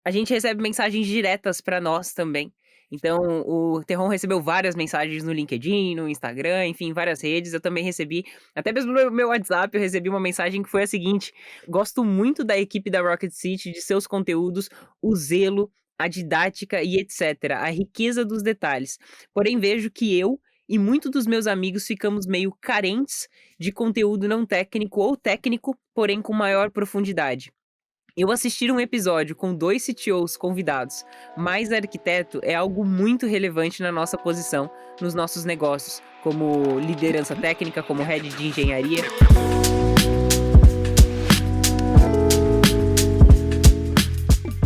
a gente recebe mensagens diretas para nós também. Então, o Terron recebeu várias mensagens no LinkedIn, no Instagram, enfim, várias redes. Eu também recebi, até mesmo no meu WhatsApp, eu recebi uma mensagem que foi a seguinte: gosto muito da equipe da Rocket City, de seus conteúdos, o zelo, a didática e etc. A riqueza dos detalhes. Porém, vejo que eu e muitos dos meus amigos ficamos meio carentes de conteúdo não técnico ou técnico, porém com maior profundidade. Eu assistir um episódio com 2 CTOs convidados, mais arquiteto, é algo muito relevante na nossa posição nos nossos negócios, como liderança técnica, como head de engenharia.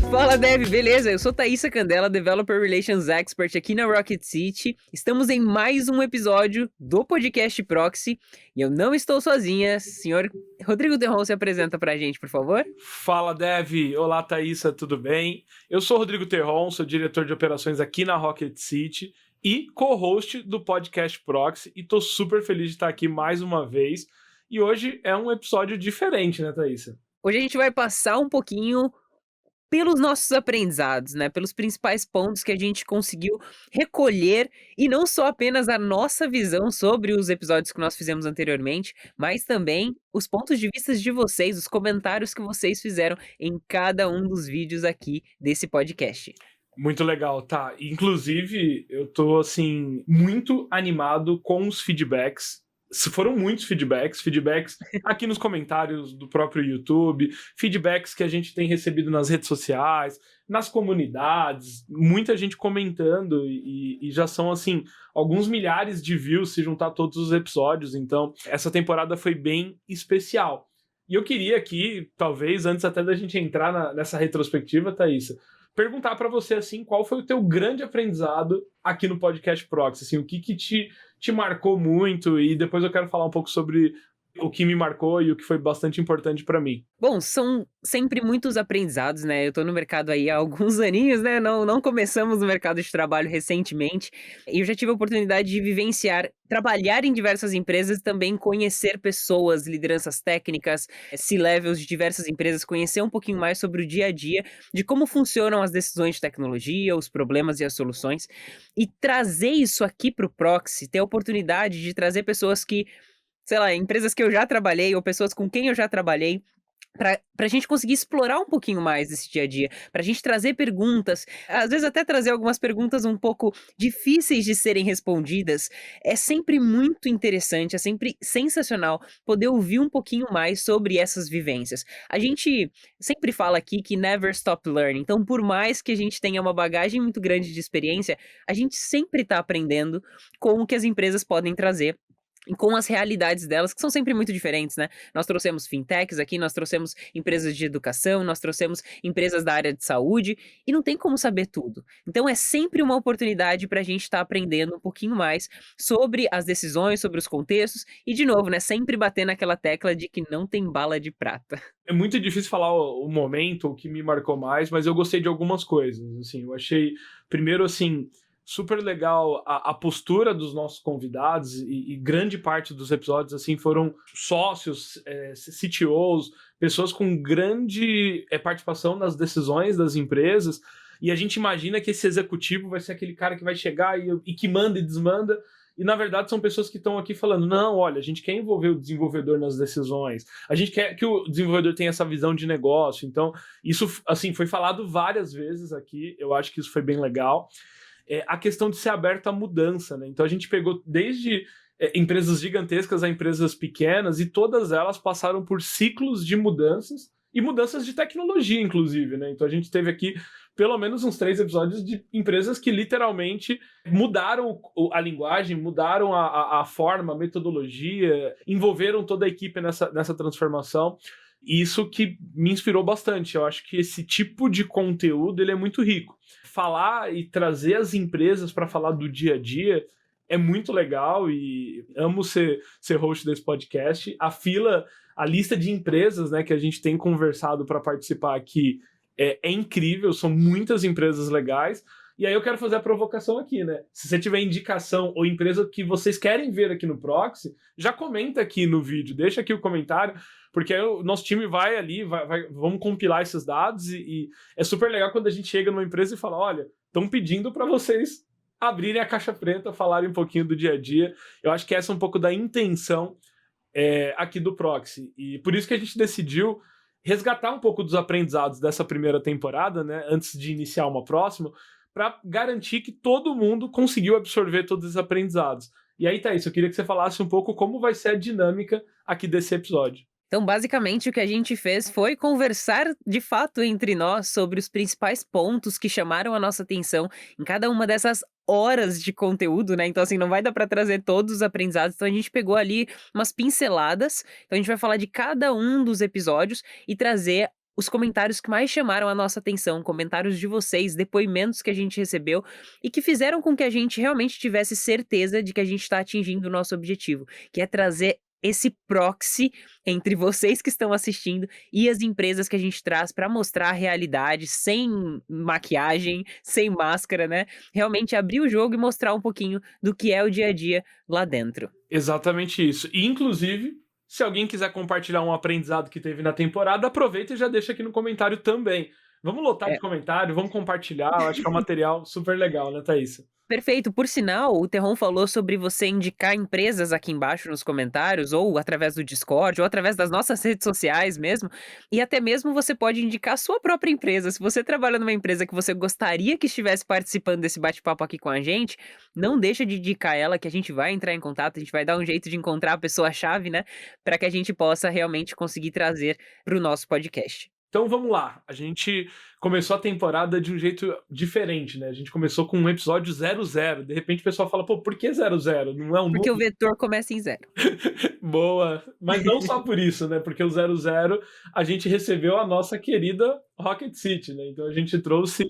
Fala, Dev, beleza? Eu sou Thaísa Candela, Developer Relations Expert aqui na Rocket City. Estamos em mais um episódio do podcast Proxy e eu não estou sozinha. Senhor Rodrigo Terron, se apresenta pra gente, por favor. Fala, Dev. Olá, Thaísa, tudo bem? Eu sou Rodrigo Terron, sou diretor de operações aqui na Rocket City e co-host do podcast Proxy, e tô super feliz de estar aqui mais uma vez. E hoje é um episódio diferente, né, Thaísa? Hoje a gente vai passar um pouquinho pelos nossos aprendizados, né, pelos principais pontos que a gente conseguiu recolher, e não só apenas a nossa visão sobre os episódios que nós fizemos anteriormente, mas também os pontos de vista de vocês, os comentários que vocês fizeram em cada um dos vídeos aqui desse podcast. Muito legal, tá? Inclusive, eu tô, assim, muito animado com os feedbacks. Foram muitos feedbacks aqui nos comentários do próprio YouTube, feedbacks que a gente tem recebido nas redes sociais, nas comunidades, muita gente comentando, e já são, assim, alguns milhares de views se juntar todos os episódios. Então, essa temporada foi bem especial. E eu queria aqui, talvez, antes até da gente entrar nessa retrospectiva, Thaísa, perguntar para você, assim, qual foi o teu grande aprendizado aqui no podcast Proxy, assim, o que te marcou muito, e depois eu quero falar um pouco sobre o que me marcou e o que foi bastante importante para mim. Bom, são sempre muitos aprendizados, né, eu tô no mercado aí há alguns aninhos, né, não começamos no mercado de trabalho recentemente, e eu já tive a oportunidade de vivenciar, trabalhar em diversas empresas e também conhecer pessoas, lideranças técnicas, C-levels de diversas empresas, conhecer um pouquinho mais sobre o dia a dia, de como funcionam as decisões de tecnologia, os problemas e as soluções, e trazer isso aqui para o Proxy, ter a oportunidade de trazer pessoas que, sei lá, empresas que eu já trabalhei ou pessoas com quem eu já trabalhei, pra gente conseguir explorar um pouquinho mais desse dia a dia, pra gente trazer perguntas, às vezes até trazer algumas perguntas um pouco difíceis de serem respondidas. É sempre muito interessante, é sempre sensacional poder ouvir um pouquinho mais sobre essas vivências. A gente sempre fala aqui que never stop learning, então por mais que a gente tenha uma bagagem muito grande de experiência, a gente sempre tá aprendendo com o que as empresas podem trazer e com as realidades delas, que são sempre muito diferentes, né? Nós trouxemos fintechs aqui, nós trouxemos empresas de educação, nós trouxemos empresas da área de saúde, e não tem como saber tudo. Então é sempre uma oportunidade para a gente estar aprendendo um pouquinho mais sobre as decisões, sobre os contextos, e de novo, né, sempre bater naquela tecla de que não tem bala de prata. É muito difícil falar o momento, o que me marcou mais, mas eu gostei de algumas coisas, assim, eu achei, primeiro, assim, super legal a postura dos nossos convidados, e grande parte dos episódios, assim, foram sócios, CTOs, pessoas com grande participação nas decisões das empresas, e a gente imagina que esse executivo vai ser aquele cara que vai chegar e que manda e desmanda, e na verdade são pessoas que estão aqui falando, não, olha, a gente quer envolver o desenvolvedor nas decisões, a gente quer que o desenvolvedor tenha essa visão de negócio. Então isso, assim, foi falado várias vezes aqui, eu acho que isso foi bem legal. A questão de ser aberto à mudança, né? Então a gente pegou desde empresas gigantescas a empresas pequenas, e todas elas passaram por ciclos de mudanças, e mudanças de tecnologia, inclusive, né? Então a gente teve aqui pelo menos uns 3 episódios de empresas que literalmente mudaram a linguagem, mudaram a forma, a metodologia, envolveram toda a equipe nessa transformação. E isso que me inspirou bastante. Eu acho que esse tipo de conteúdo ele é muito rico. Falar e trazer as empresas para falar do dia a dia é muito legal, e amo ser host desse podcast. A lista de empresas, né, que a gente tem conversado para participar aqui é incrível, são muitas empresas legais. E aí eu quero fazer a provocação aqui, né? Se você tiver indicação ou empresa que vocês querem ver aqui no Proxy, já comenta aqui no vídeo, deixa aqui o comentário, porque aí o nosso time vai ali, vamos compilar esses dados e é super legal quando a gente chega numa empresa e fala, olha, estão pedindo para vocês abrirem a caixa preta, falarem um pouquinho do dia a dia. Eu acho que essa é um pouco da intenção aqui do Proxy. E por isso que a gente decidiu resgatar um pouco dos aprendizados dessa primeira temporada, né, antes de iniciar uma próxima, para garantir que todo mundo conseguiu absorver todos esses aprendizados. E aí, Thaís, eu queria que você falasse um pouco como vai ser a dinâmica aqui desse episódio. Então, basicamente, o que a gente fez foi conversar de fato entre nós sobre os principais pontos que chamaram a nossa atenção em cada uma dessas horas de conteúdo, né? Então, assim, não vai dar para trazer todos os aprendizados. Então, a gente pegou ali umas pinceladas. Então, a gente vai falar de cada um dos episódios e trazer os comentários que mais chamaram a nossa atenção, comentários de vocês, depoimentos que a gente recebeu e que fizeram com que a gente realmente tivesse certeza de que a gente está atingindo o nosso objetivo, que é trazer esse proxy entre vocês que estão assistindo e as empresas que a gente traz para mostrar a realidade sem maquiagem, sem máscara, né? Realmente abrir o jogo e mostrar um pouquinho do que é o dia a dia lá dentro. Exatamente isso. E, inclusive, se alguém quiser compartilhar um aprendizado que teve na temporada, aproveita e já deixa aqui no comentário também. Vamos lotar de comentário, vamos compartilhar. Eu acho que é um material super legal, né, Thaís? Perfeito. Por sinal, o Terron falou sobre você indicar empresas aqui embaixo nos comentários, ou através do Discord, ou através das nossas redes sociais mesmo. E até mesmo você pode indicar a sua própria empresa. Se você trabalha numa empresa que você gostaria que estivesse participando desse bate-papo aqui com a gente, não deixa de indicar ela, que a gente vai entrar em contato, a gente vai dar um jeito de encontrar a pessoa-chave, né? Para que a gente possa realmente conseguir trazer para o nosso podcast. Então vamos lá, a gente começou a temporada de um jeito diferente, né? A gente começou com um episódio 00, de repente o pessoal fala, pô, por que 00? Não é um Porque número? o vetor começa em 0. Boa, mas não só por isso, né? Porque o 00 a gente recebeu a nossa querida Rocket City, né? Então a gente trouxe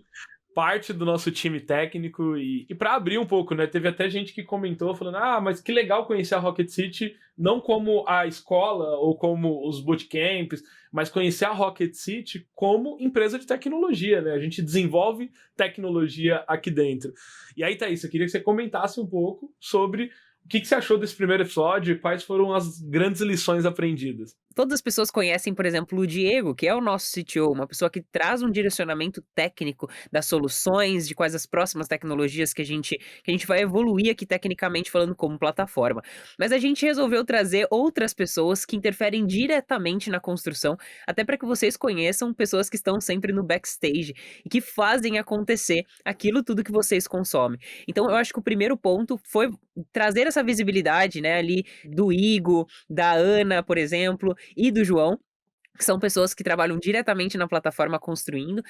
parte do nosso time técnico e para abrir um pouco, né? Teve até gente que comentou falando: "Ah, mas que legal conhecer a Rocket City não como a escola ou como os bootcamps, mas conhecer a Rocket City como empresa de tecnologia, né? A gente desenvolve tecnologia aqui dentro". E aí, Thaís, eu queria que você comentasse um pouco sobre o que você achou desse primeiro episódio e quais foram as grandes lições aprendidas. Todas as pessoas conhecem, por exemplo, o Diego, que é o nosso CTO, uma pessoa que traz um direcionamento técnico das soluções, de quais as próximas tecnologias que a gente vai evoluir aqui tecnicamente falando como plataforma. Mas a gente resolveu trazer outras pessoas que interferem diretamente na construção, até para que vocês conheçam pessoas que estão sempre no backstage e que fazem acontecer aquilo tudo que vocês consomem. Então eu acho que o primeiro ponto foi trazer essa visibilidade, né, ali do Igor, da Ana, por exemplo, e do João, que são pessoas que trabalham diretamente na plataforma construindo,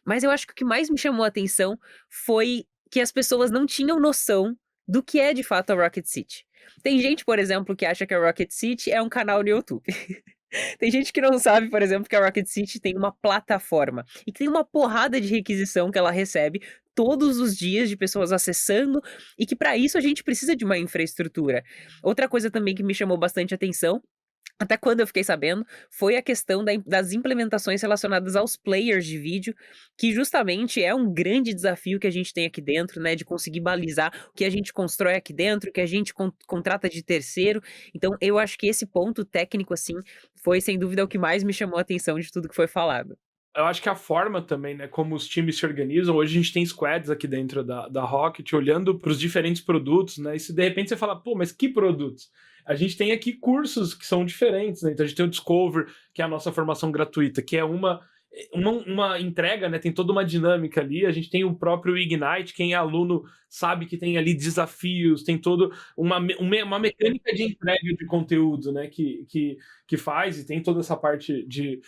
mas eu acho que o que mais me chamou a atenção foi que as pessoas não tinham noção do que é de fato a Rocket City. Tem gente, por exemplo, que acha que a Rocket City é um canal no YouTube. Tem gente que não sabe, por exemplo, que a Rocket City tem uma plataforma e que tem uma porrada de requisição que ela recebe todos os dias de pessoas acessando e que para isso a gente precisa de uma infraestrutura. Outra coisa também que me chamou bastante atenção, até quando eu fiquei sabendo, foi a questão das implementações relacionadas aos players de vídeo, que justamente é um grande desafio que a gente tem aqui dentro, né, de conseguir balizar o que a gente constrói aqui dentro, o que a gente contrata de terceiro. Então eu acho que esse ponto técnico, assim, foi sem dúvida o que mais me chamou a atenção de tudo que foi falado. Eu acho que a forma também, né, como os times se organizam, hoje a gente tem squads aqui dentro da Rocket, olhando para os diferentes produtos, né, e se de repente você fala, pô, mas que produtos? A gente tem aqui cursos que são diferentes, né, então a gente tem o Discover, que é a nossa formação gratuita, que é uma entrega, né? Tem toda uma dinâmica ali. A gente tem o próprio Ignite, quem é aluno sabe que tem ali desafios, tem toda uma mecânica de entrega de conteúdo, né? Que faz, e tem toda essa parte de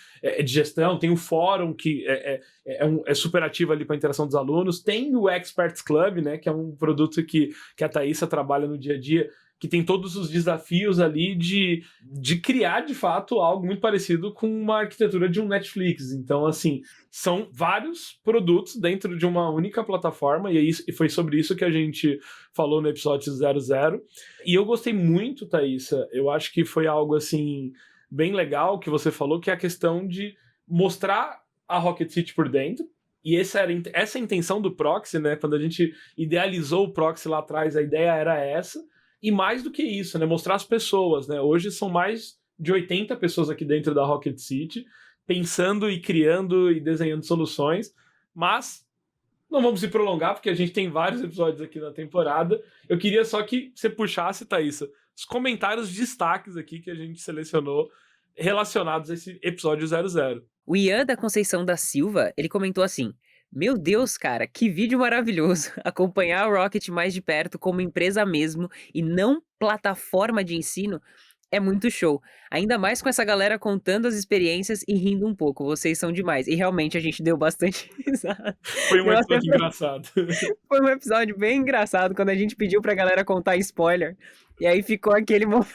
gestão. Tem o fórum, que é super ativo ali para a interação dos alunos. Tem o Experts Club, né? Que é um produto que a Thaísa trabalha no dia a dia, que tem todos os desafios ali de criar, de fato, algo muito parecido com uma arquitetura de um Netflix. Então, assim, são vários produtos dentro de uma única plataforma, e foi sobre isso que a gente falou no episódio 00. E eu gostei muito, Thaísa, eu acho que foi algo, assim, bem legal que você falou, que é a questão de mostrar a Rocket City por dentro, E essa é a intenção do proxy, né? Quando a gente idealizou o proxy lá atrás, a ideia era essa. E mais do que isso, né? Mostrar as pessoas, né? Hoje são mais de 80 pessoas aqui dentro da Rocket City, pensando e criando e desenhando soluções. Mas não vamos se prolongar, porque a gente tem vários episódios aqui na temporada. Eu queria só que você puxasse, Thaisa, os comentários destaques aqui que a gente selecionou relacionados a esse episódio 00. O Ian da Conceição da Silva, ele comentou assim: Meu Deus, cara, que vídeo maravilhoso! Acompanhar a Rocket mais de perto como empresa mesmo e não plataforma de ensino é muito show. Ainda mais com essa galera contando as experiências e rindo um pouco. Vocês são demais. E realmente a gente deu bastante risada. Foi um Deu até episódio engraçado. Foi um episódio bem engraçado quando a gente pediu pra galera contar spoiler. E aí ficou aquele momento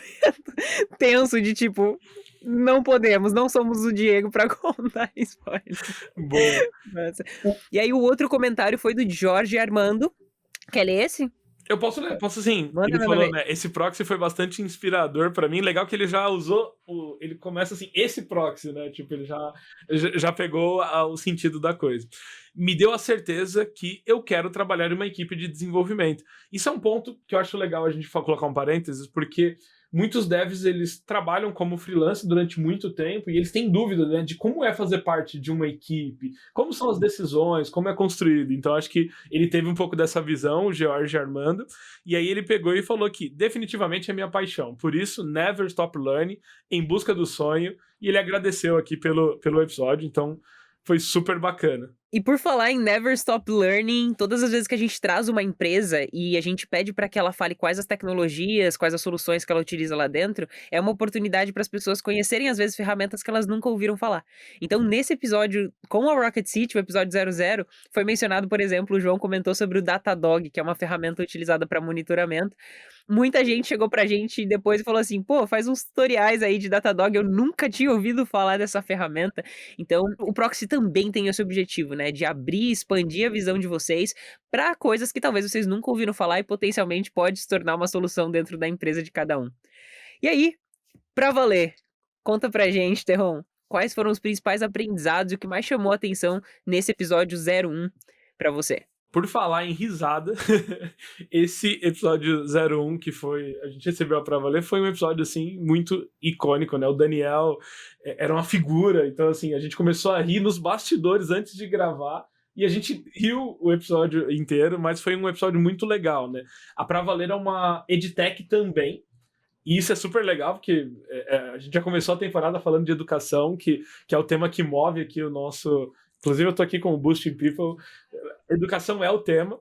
tenso de tipo, não podemos, não somos o Diego pra contar spoiler. Boa. Nossa. E aí o outro comentário foi do Jorge Armando. Quer ler esse? Eu posso ler, posso sim. Manda, Ele manda falou, ver. né? Esse proxy foi bastante inspirador pra mim. Legal que ele já usou. Ele começa assim, esse proxy, né? Tipo, ele já pegou o sentido da coisa. Me deu a certeza que eu quero trabalhar em uma equipe de desenvolvimento. Isso é um ponto que eu acho legal a gente colocar um parênteses, porque muitos devs eles trabalham como freelance durante muito tempo e eles têm dúvida, né, de como é fazer parte de uma equipe, como são as decisões, como é construído. Então acho que ele teve um pouco dessa visão, o George Armando, e aí ele pegou e falou que definitivamente é minha paixão. Por isso, never stop learning, em busca do sonho, e ele agradeceu aqui pelo episódio, então foi super bacana. E por falar em Never Stop Learning, todas as vezes que a gente traz uma empresa e a gente pede para que ela fale quais as tecnologias, quais as soluções que ela utiliza lá dentro, é uma oportunidade para as pessoas conhecerem, às vezes, ferramentas que elas nunca ouviram falar. Então, nesse episódio com a Rocket City, o episódio 00, foi mencionado, por exemplo, o João comentou sobre o Datadog, que é uma ferramenta utilizada para monitoramento. Muita gente chegou pra gente depois e falou assim: pô, faz uns tutoriais aí de Datadog, eu nunca tinha ouvido falar dessa ferramenta. Então, o Proxy também tem esse objetivo, né, de abrir e expandir a visão de vocês para coisas que talvez vocês nunca ouviram falar e potencialmente pode se tornar uma solução dentro da empresa de cada um. E aí, pra valer, conta pra gente, Terron, quais foram os principais aprendizados e o que mais chamou a atenção nesse episódio 01 pra você? Por falar em risada, esse episódio 01 que foi, a gente recebeu a pra valer, foi um episódio, assim, muito icônico, né? O Daniel era uma figura, então, assim, a gente começou a rir nos bastidores antes de gravar, e a gente riu o episódio inteiro, mas foi um episódio muito legal, né? A Pra Valer é uma edtech também, e isso é super legal, porque a gente já começou a temporada falando de educação, que é o tema que move aqui o nosso... Inclusive, eu tô aqui com o Boosting People. Educação é o tema.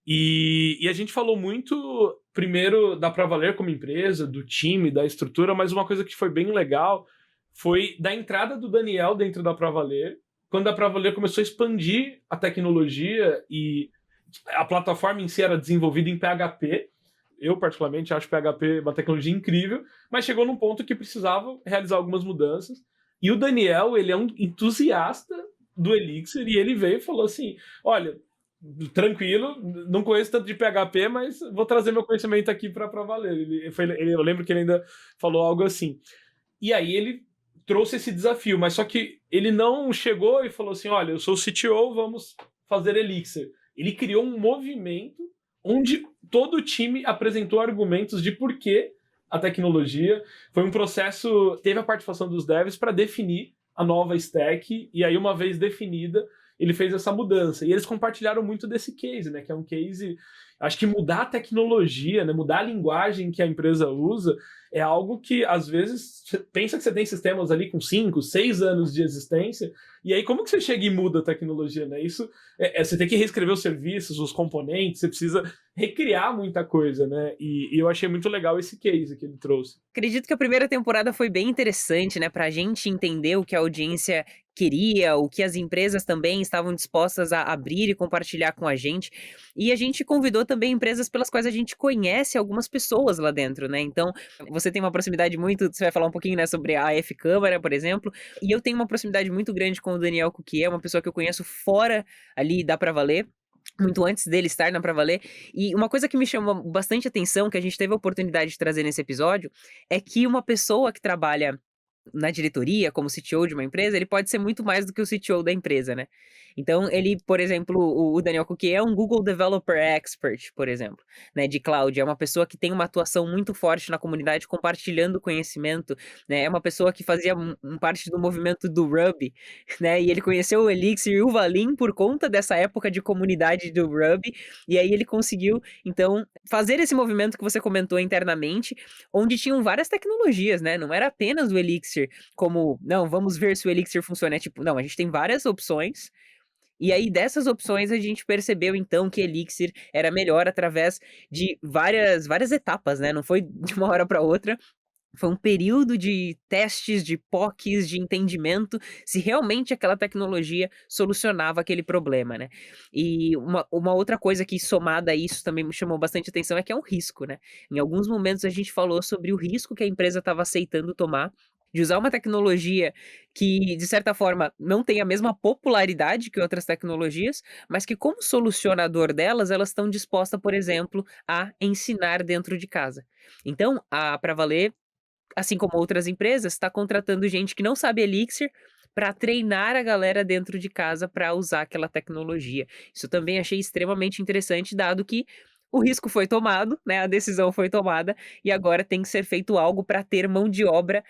E a gente falou muito, primeiro, da Pra Valer como empresa, do time, da estrutura, mas uma coisa que foi bem legal foi da entrada do Daniel dentro da Pra Valer, quando a Pra Valer começou a expandir a tecnologia e a plataforma em si era desenvolvida em PHP. Eu, particularmente, acho PHP uma tecnologia incrível, mas chegou num ponto que precisava realizar algumas mudanças. E o Daniel, ele é um entusiasta do Elixir, e ele veio e falou assim, olha, tranquilo, não conheço tanto de PHP, mas vou trazer meu conhecimento aqui para valer. Eu lembro que ele ainda falou algo assim. E aí ele trouxe esse desafio, mas só que ele não chegou e falou assim, olha, eu sou o CTO, vamos fazer Elixir. Ele criou um movimento onde todo o time apresentou argumentos de por que a tecnologia. Foi um processo, teve a participação dos devs para definir a nova stack, e aí uma vez definida, ele fez essa mudança. E eles compartilharam muito desse case, né? Que é um case... Acho que mudar a tecnologia, né? Mudar a linguagem que a empresa usa é algo que, às vezes, você pensa que você tem sistemas ali com 5, 6 anos de existência, e aí como que você chega e muda a tecnologia, né? Isso, você tem que reescrever os serviços, os componentes, você precisa recriar muita coisa, né? E eu achei muito legal esse case que ele trouxe. Acredito que a primeira temporada foi bem interessante, né, pra gente entender o que a audiência queria, o que as empresas também estavam dispostas a abrir e compartilhar com a gente. E a gente convidou também empresas pelas quais a gente conhece algumas pessoas lá dentro, né? Então, você tem uma proximidade muito, você vai falar um pouquinho, né, sobre a AF Câmara, por exemplo, e eu tenho uma proximidade muito grande com o Daniel Cuquier, uma pessoa que eu conheço fora ali da Pra Valer, muito antes dele estar na Pra Valer. E uma coisa que me chamou bastante atenção, que a gente teve a oportunidade de trazer nesse episódio, é que uma pessoa que trabalha na diretoria, como CTO de uma empresa, ele pode ser muito mais do que o CTO da empresa, né. Então ele, por exemplo, o Daniel Cook é um Google Developer Expert, por exemplo, né, de cloud, é uma pessoa que tem uma atuação muito forte na comunidade compartilhando conhecimento, né, é uma pessoa que fazia parte do movimento do Ruby, né, e ele conheceu o Elixir e o Valim por conta dessa época de comunidade do Ruby, e aí ele conseguiu, então, fazer esse movimento que você comentou internamente, onde tinham várias tecnologias, né, não era apenas o Elixir como: "Não, vamos ver se o Elixir funciona", é tipo, não, a gente tem várias opções, e aí dessas opções a gente percebeu então que Elixir era melhor através de várias etapas, né, não foi de uma hora para outra, foi um período de testes, de POCs, de entendimento, se realmente aquela tecnologia solucionava aquele problema, né. E uma outra coisa que somada a isso também me chamou bastante atenção é que é um risco, né. Em alguns momentos a gente falou sobre o risco que a empresa estava aceitando tomar, de usar uma tecnologia que, de certa forma, não tem a mesma popularidade que outras tecnologias, mas que como solucionador delas, elas estão dispostas, por exemplo, a ensinar dentro de casa. Então, a Pra Valer, assim como outras empresas, está contratando gente que não sabe Elixir para treinar a galera dentro de casa para usar aquela tecnologia. Isso também achei extremamente interessante, dado que o risco foi tomado, né, a decisão foi tomada, e agora tem que ser feito algo para ter mão de obra,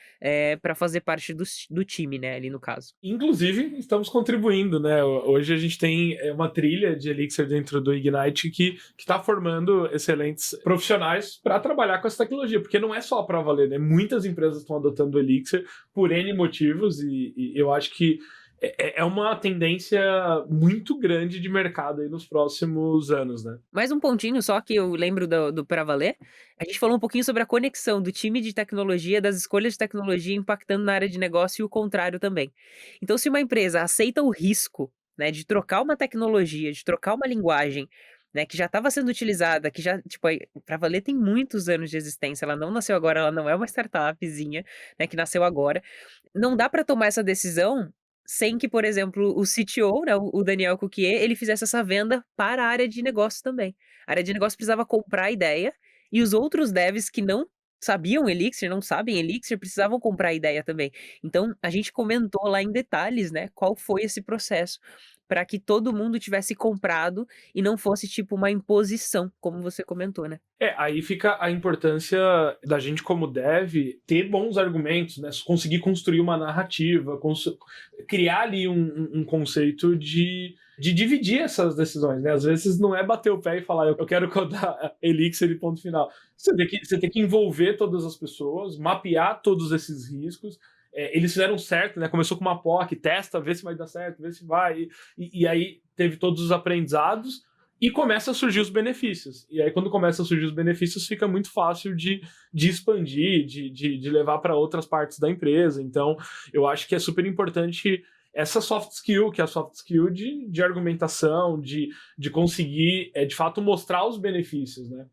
para fazer parte do time, né, ali no caso. Inclusive, estamos contribuindo, né? Hoje a gente tem uma trilha de Elixir dentro do Ignite que está formando excelentes profissionais para trabalhar com essa tecnologia, porque não é só para valer, né? Muitas empresas estão adotando o Elixir por N motivos e eu acho que é uma tendência muito grande de mercado aí nos próximos anos, né? Mais um pontinho só que eu lembro do Pra Valer, a gente falou um pouquinho sobre a conexão do time de tecnologia, das escolhas de tecnologia impactando na área de negócio e o contrário também. Então se uma empresa aceita o risco, né, de trocar uma tecnologia, de trocar uma linguagem, né, que já estava sendo utilizada, que já, tipo, a Pra Valer tem muitos anos de existência, ela não nasceu agora, ela não é uma startupzinha, né, que nasceu agora. Não dá para tomar essa decisão sem que, por exemplo, o CTO, né, o Daniel Cuquier, ele fizesse essa venda para a área de negócio também. A área de negócio precisava comprar a ideia, e os outros devs que não sabiam Elixir, não sabem Elixir, precisavam comprar a ideia também. Então, a gente comentou lá em detalhes, né, qual foi esse processo, para que todo mundo tivesse comprado e não fosse tipo uma imposição, como você comentou, né. Aí fica a importância da gente como dev ter bons argumentos, né? Conseguir construir uma narrativa, criar ali um conceito de dividir essas decisões, né? Às vezes não é bater o pé e falar eu quero codar Elixir e ponto final. Você tem que envolver todas as pessoas, mapear todos esses riscos. Eles fizeram certo, né? Começou com uma POC, testa, vê se vai dar certo, vê se vai. E aí teve todos os aprendizados e começa a surgir os benefícios. E aí, quando começa a surgir os benefícios, fica muito fácil de expandir, de levar para outras partes da empresa. Então, eu acho que é super importante essa soft skill, que é a soft skill de argumentação, de conseguir, de fato, mostrar os benefícios, né?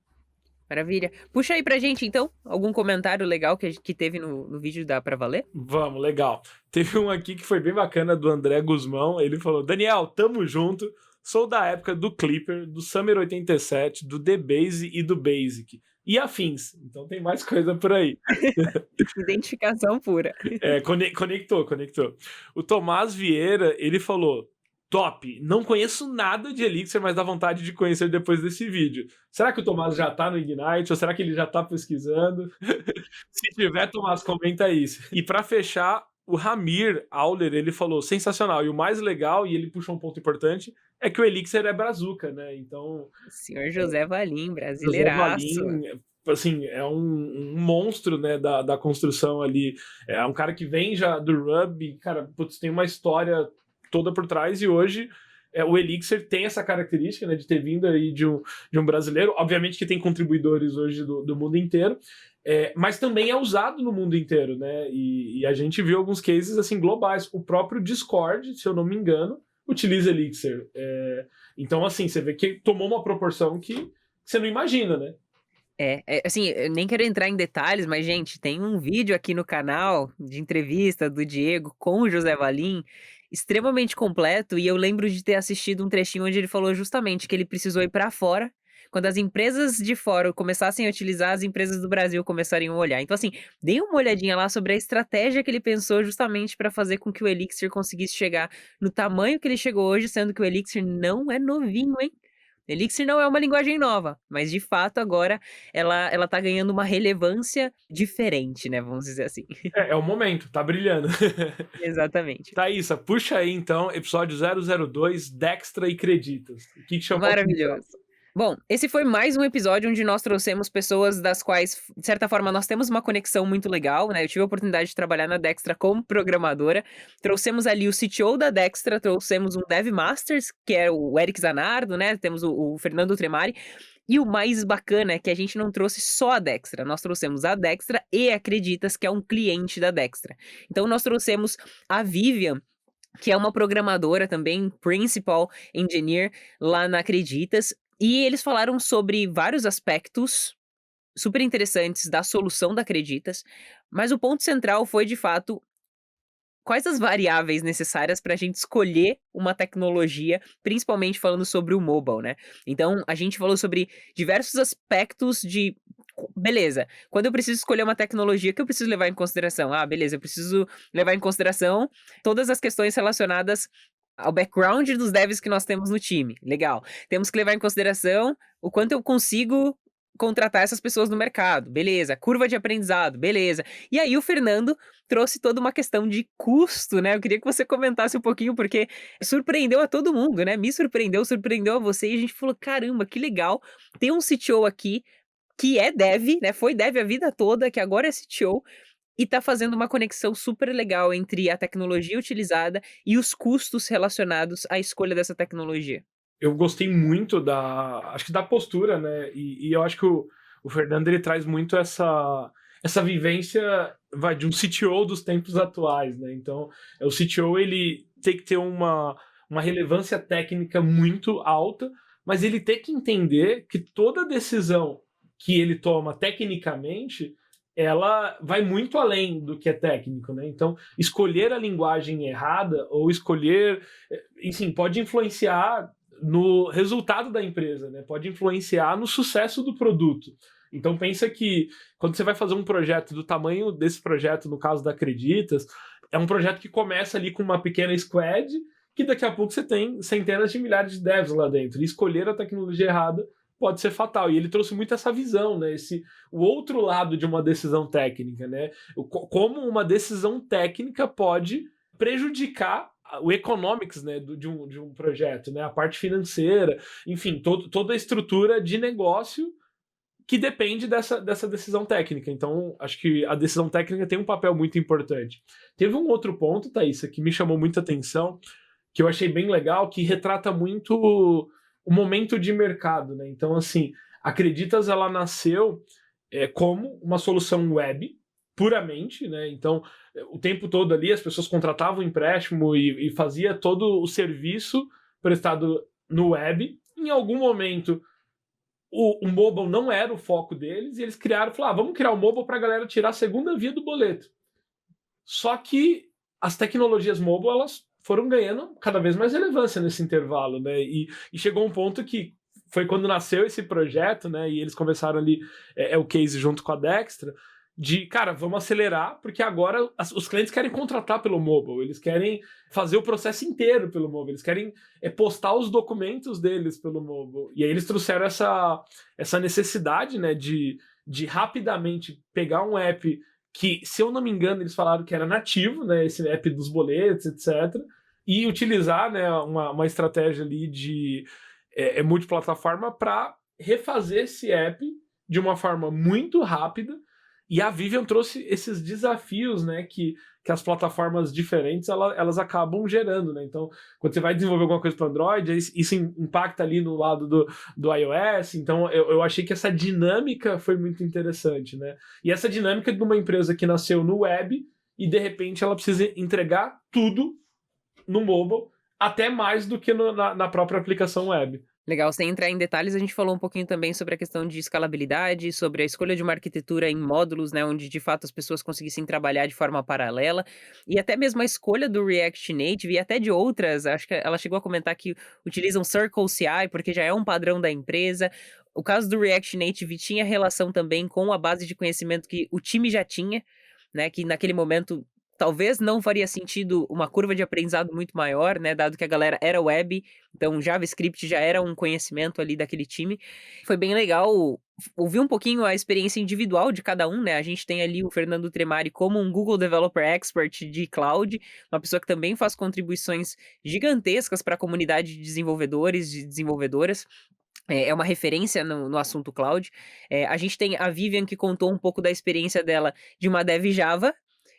Maravilha. Puxa aí pra gente então, algum comentário legal que teve no vídeo da Pra Valer? Vamos, legal. Teve um aqui que foi bem bacana do André Guzmão. Ele falou: Daniel, tamo junto. Sou da época do Clipper, do Summer 87, do DBase e do Basic. E afins. Então tem mais coisa por aí. Identificação pura. Conectou. O Tomás Vieira, ele falou: top, não conheço nada de Elixir, mas dá vontade de conhecer depois desse vídeo. Será que o Tomás já tá no Ignite ou será que ele já tá pesquisando? Se tiver, Tomás, comenta isso. E para fechar, o Ramir Auler, ele falou: sensacional. E o mais legal, e ele puxou um ponto importante, é que o Elixir é brazuca, né? Então, Senhor José Valim, José brasileiraço. Valim, assim, é um monstro, né, da construção ali. É um cara que vem já do Ruby, cara, putz, tem uma história toda por trás e hoje o Elixir tem essa característica, né, de ter vindo aí de um brasileiro. Obviamente que tem contribuidores hoje do mundo inteiro, mas também é usado no mundo inteiro, né? E a gente viu alguns cases assim globais. O próprio Discord, se eu não me engano, utiliza Elixir. Então, assim, você vê que tomou uma proporção que você não imagina, né? Assim, eu nem quero entrar em detalhes, mas, gente, tem um vídeo aqui no canal de entrevista do Diego com o José Valim, extremamente completo, e eu lembro de ter assistido um trechinho onde ele falou justamente que ele precisou ir pra fora, quando as empresas de fora começassem a utilizar, as empresas do Brasil começariam a olhar. Então, assim, dei uma olhadinha lá sobre a estratégia que ele pensou justamente para fazer com que o Elixir conseguisse chegar no tamanho que ele chegou hoje, sendo que o Elixir não é novinho, hein. Elixir não é uma linguagem nova, mas de fato agora ela tá ganhando uma relevância diferente, né, vamos dizer assim. É o momento, tá brilhando. Exatamente. Thaísa, puxa aí então, episódio 002, Dextra e Creditas. O que chamou a atenção? Maravilhoso. Bom, esse foi mais um episódio onde nós trouxemos pessoas das quais, de certa forma, nós temos uma conexão muito legal, né? Eu tive a oportunidade de trabalhar na Dextra como programadora. Trouxemos ali o CTO da Dextra, trouxemos um Dev Masters, que é o Eric Zanardo, né? Temos o Fernando Tremari. E o mais bacana é que a gente não trouxe só a Dextra, nós trouxemos a Dextra e a Acreditas, que é um cliente da Dextra. Então nós trouxemos a Vivian, que é uma programadora também, principal engineer lá na Acreditas, e eles falaram sobre vários aspectos super interessantes da solução da Acreditas, mas o ponto central foi, de fato, quais as variáveis necessárias para a gente escolher uma tecnologia, principalmente falando sobre o mobile, né. Então a gente falou sobre diversos aspectos de beleza, quando eu preciso escolher uma tecnologia, o que eu preciso levar em consideração? Ah, beleza, eu preciso levar em consideração todas as questões relacionadas ao background dos devs que nós temos no time, legal. Temos que levar em consideração o quanto eu consigo contratar essas pessoas no mercado, beleza. Curva de aprendizado, beleza. E aí o Fernando trouxe toda uma questão de custo, né, eu queria que você comentasse um pouquinho, porque surpreendeu a todo mundo, né, me surpreendeu, surpreendeu a você, e a gente falou: "Caramba, que legal ter um CTO aqui que é dev, né, foi dev a vida toda, que agora é CTO, e tá fazendo uma conexão super legal entre a tecnologia utilizada e os custos relacionados à escolha dessa tecnologia." Eu gostei muito acho que da postura, né? E eu acho que o Fernando ele traz muito essa vivência, vai, de um CTO dos tempos atuais, né? Então, o CTO ele tem que ter uma relevância técnica muito alta, mas ele tem que entender que toda decisão que ele toma tecnicamente, ela vai muito além do que é técnico, né? Então, escolher a linguagem errada ou escolher, enfim, pode influenciar no resultado da empresa, né? Pode influenciar no sucesso do produto. Então pensa que quando você vai fazer um projeto do tamanho desse projeto, no caso da Acreditas, é um projeto que começa ali com uma pequena squad, que daqui a pouco você tem centenas de milhares de devs lá dentro. E escolher a tecnologia errada pode ser fatal. E ele trouxe muito essa visão, né? O outro lado de uma decisão técnica, né? Como uma decisão técnica pode prejudicar o economics, né, de um projeto, né, a parte financeira, enfim, toda a estrutura de negócio que depende dessa decisão técnica. Então, acho que a decisão técnica tem um papel muito importante. Teve um outro ponto, Thaísa, que me chamou muita atenção, que eu achei bem legal, que retrata muito o momento de mercado, né? Então, assim, Acreditas, ela nasceu como uma solução web, puramente, né? Então, o tempo todo ali as pessoas contratavam empréstimo e fazia todo o serviço prestado no web. Em algum momento, o mobile não era o foco deles e eles falaram, vamos criar o mobile para a galera tirar a segunda via do boleto. Só que as tecnologias mobile, elas foram ganhando cada vez mais relevância nesse intervalo, né? E chegou um ponto que foi quando nasceu esse projeto, né? E eles começaram ali, o case junto com a Dextra, cara, vamos acelerar, porque agora os clientes querem contratar pelo mobile, eles querem fazer o processo inteiro pelo mobile, eles querem postar os documentos deles pelo mobile. E aí eles trouxeram essa necessidade, né, de rapidamente pegar um app que, se eu não me engano, eles falaram que era nativo, né, esse app dos boletos, etc., e utilizar, né, uma estratégia ali de multiplataforma para refazer esse app de uma forma muito rápida. E a Vivian trouxe esses desafios, né, que as plataformas diferentes elas acabam gerando, né? Então, quando você vai desenvolver alguma coisa para Android, isso impacta ali no lado do iOS. Então, eu achei que essa dinâmica foi muito interessante, né? E essa dinâmica de uma empresa que nasceu no web e, de repente, ela precisa entregar tudo no mobile, até mais do que na própria aplicação web. Legal, sem entrar em detalhes, a gente falou um pouquinho também sobre a questão de escalabilidade, sobre a escolha de uma arquitetura em módulos, né, onde de fato as pessoas conseguissem trabalhar de forma paralela, e até mesmo a escolha do React Native e até de outras, acho que ela chegou a comentar que utilizam Circle CI, porque já é um padrão da empresa. O caso do React Native tinha relação também com a base de conhecimento que o time já tinha, né, que naquele momento talvez não faria sentido uma curva de aprendizado muito maior, né, dado que a galera era web, então JavaScript já era um conhecimento ali daquele time. Foi bem legal ouvir um pouquinho a experiência individual de cada um, né, a gente tem ali o Fernando Tremari como um Google Developer Expert de cloud, uma pessoa que também faz contribuições gigantescas para a comunidade de desenvolvedores e desenvolvedoras. É uma referência no assunto cloud. A gente tem a Vivian, que contou um pouco da experiência dela de uma dev Java,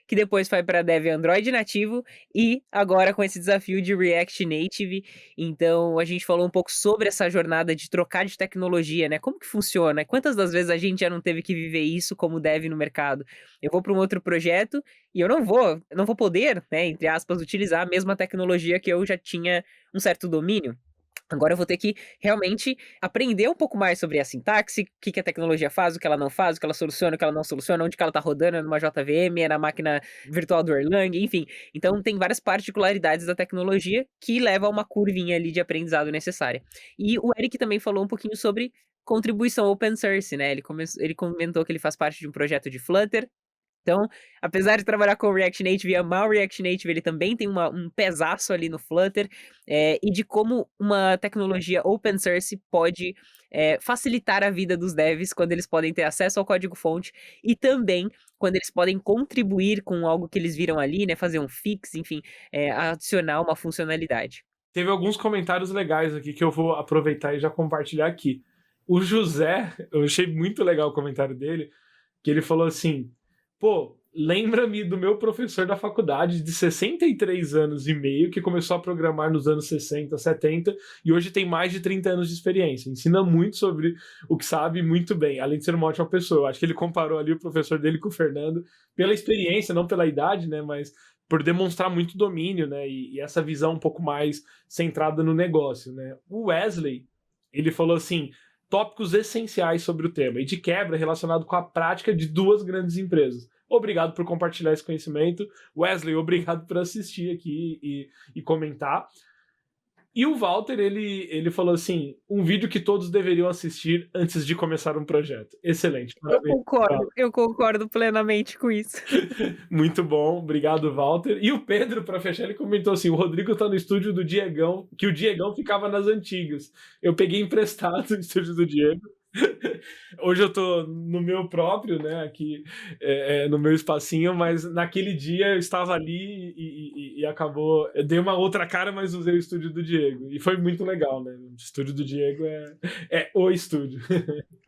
que depois foi para dev Android nativo, e agora com esse desafio de React Native. Então, a gente falou um pouco sobre essa jornada de trocar de tecnologia, né? Como que funciona? Quantas das vezes a gente já não teve que viver isso como dev no mercado? Eu vou para um outro projeto e eu não vou poder, né, entre aspas, utilizar a mesma tecnologia que eu já tinha um certo domínio. Agora eu vou ter que realmente aprender um pouco mais sobre a sintaxe, o que que a tecnologia faz, o que ela não faz, o que ela soluciona, o que ela não soluciona, onde que ela tá rodando, é numa JVM, é na máquina virtual do Erlang, enfim. Então tem várias particularidades da tecnologia que levam a uma curvinha ali de aprendizado necessária. E o Eric também falou um pouquinho sobre contribuição open source, né? Ele comentou que ele faz parte de um projeto de Flutter. Então, apesar de trabalhar com o React Native e amar o React Native, ele também tem um pesaço ali no Flutter, e de como uma tecnologia open source pode, facilitar a vida dos devs quando eles podem ter acesso ao código-fonte e também quando eles podem contribuir com algo que eles viram ali, né, fazer um fix, enfim, adicionar uma funcionalidade. Teve alguns comentários legais aqui que eu vou aproveitar e já compartilhar aqui. O José, eu achei muito legal o comentário dele, que ele falou assim: pô, lembra-me do meu professor da faculdade de 63 anos e meio, que começou a programar nos anos 60, 70 e hoje tem mais de 30 anos de experiência. Ensina muito sobre o que sabe muito bem, além de ser uma ótima pessoa. Eu acho que ele comparou ali o professor dele com o Fernando pela experiência, não pela idade, né, mas por demonstrar muito domínio, né, e essa visão um pouco mais centrada no negócio, né. O Wesley, ele falou assim: tópicos essenciais sobre o tema e de quebra relacionado com a prática de duas grandes empresas. Obrigado por compartilhar esse conhecimento. Wesley, obrigado por assistir aqui e comentar. E o Walter, ele falou assim: um vídeo que todos deveriam assistir antes de começar um projeto. Excelente. Parabéns. Eu concordo plenamente com isso. Muito bom, obrigado, Walter. E o Pedro, para fechar, ele comentou assim: o Rodrigo tá no estúdio do Diegão, que o Diegão ficava nas antigas. Eu peguei emprestado o estúdio do Diego. Hoje eu tô no meu próprio, né, aqui no meu espacinho, mas naquele dia eu estava ali e acabou. Eu dei uma outra cara, mas usei o estúdio do Diego. E foi muito legal, né? O estúdio do Diego é o estúdio.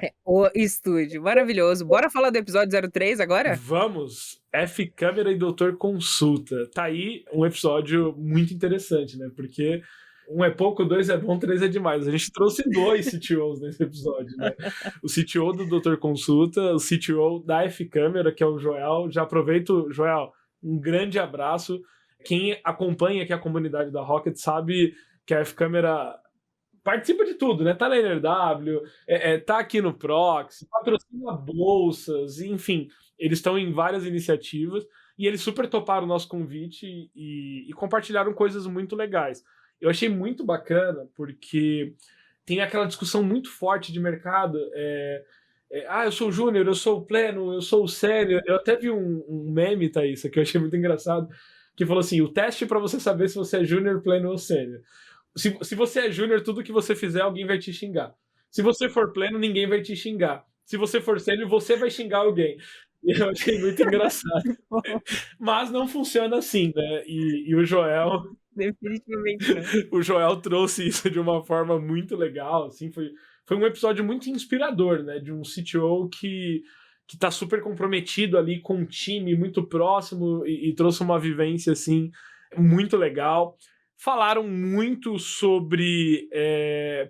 É o estúdio, maravilhoso. Bora falar do episódio 03 agora? Vamos! F-Câmera e Doutor Consulta. Tá aí um episódio muito interessante, né? Porque um é pouco, dois é bom, três é demais. A gente trouxe dois CTOs nesse episódio, né? O CTO do Doutor Consulta, o CTO da F-Câmera, que é o Joel. Já aproveito, Joel, um grande abraço. Quem acompanha aqui a comunidade da Rocket sabe que a F-Câmera participa de tudo, né? Tá na NRW, tá aqui no Prox, patrocina bolsas, enfim, eles estão em várias iniciativas e eles super toparam o nosso convite e compartilharam coisas muito legais. Eu achei muito bacana porque tem aquela discussão muito forte de mercado. Eu sou o júnior, eu sou o pleno, eu sou o sênior. Eu até vi um meme, Thaís, que eu achei muito engraçado, que falou assim: o teste para você saber se você é júnior, pleno ou sênior. Se você é júnior, tudo que você fizer, alguém vai te xingar. Se você for pleno, ninguém vai te xingar. Se você for sênior, você vai xingar alguém. E eu achei muito engraçado. Mas não funciona assim, né? E o Joel. Definitivamente não. O Joel trouxe isso de uma forma muito legal. Assim, foi um episódio muito inspirador, né? De um CTO que tá super comprometido ali com um time muito próximo e trouxe uma vivência assim muito legal. Falaram muito sobre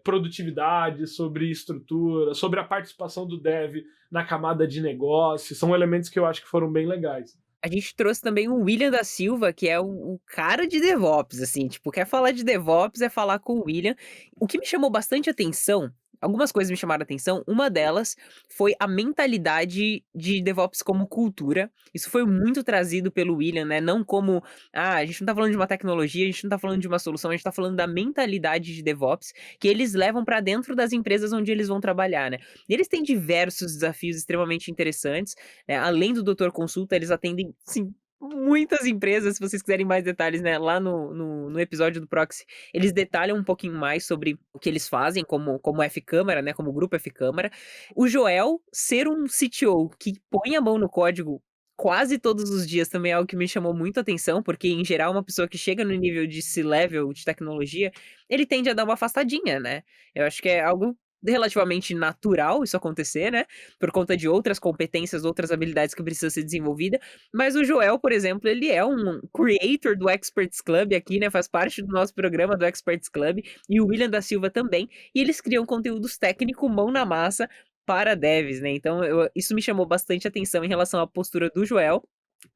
produtividade, sobre estrutura, sobre a participação do dev na camada de negócio. São elementos que eu acho que foram bem legais. A gente trouxe também o William da Silva, que é o cara de DevOps, assim, tipo, quer falar de DevOps é falar com o William. O que me chamou bastante atenção, algumas coisas me chamaram a atenção. Uma delas foi a mentalidade de DevOps como cultura. Isso foi muito trazido pelo William, né, não como: "Ah, a gente não tá falando de uma tecnologia, a gente não tá falando de uma solução, a gente tá falando da mentalidade de DevOps", que eles levam para dentro das empresas onde eles vão trabalhar, né. E eles têm diversos desafios extremamente interessantes, além do Doutor Consulta, eles atendem, sim, muitas empresas. Se vocês quiserem mais detalhes, né, lá no episódio do Proxy, eles detalham um pouquinho mais sobre o que eles fazem como F-Câmara, né, como grupo F-Câmara. O Joel ser um CTO que põe a mão no código quase todos os dias também é algo que me chamou muito a atenção, porque em geral uma pessoa que chega no nível de C-level de tecnologia, ele tende a dar uma afastadinha, né. Eu acho que é algo relativamente natural isso acontecer, né, por conta de outras competências, outras habilidades que precisam ser desenvolvida, mas o Joel, por exemplo, ele é um creator do Experts Club aqui, né, faz parte do nosso programa do Experts Club, e o William da Silva também, e eles criam conteúdos técnico mão na massa para devs, né, então isso me chamou bastante atenção em relação à postura do Joel,